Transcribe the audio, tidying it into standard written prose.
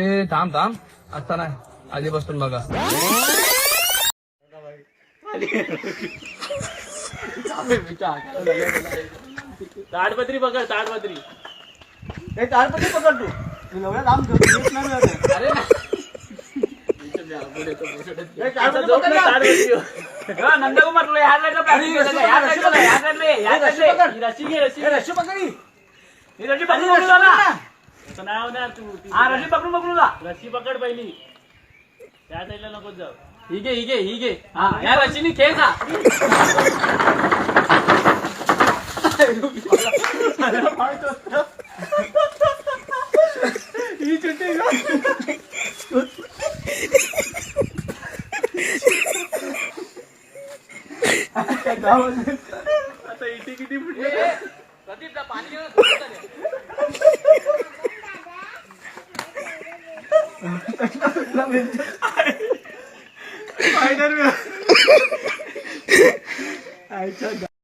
अरे थांब थांब आता नाही आधी बसून बघा. ताडपत्री पकड ताडपत्री. ताडपत्री पकड तू एवढ्या लांब घेऊन नाही मिळत. अरे नंदकुमार तुला ह्या रशी घे रशी रशी पकडी रशी पकडून नाव ना तू हा रशी पकडून पकडून जा. रशी पकड पहिली त्या साईडला नको जाऊ. ही घे ही घे ही घे. हा या रशीनी खेळ खा. ही चिट्टी आता इटी किती फुटली. प्रदीप पाणी फायनल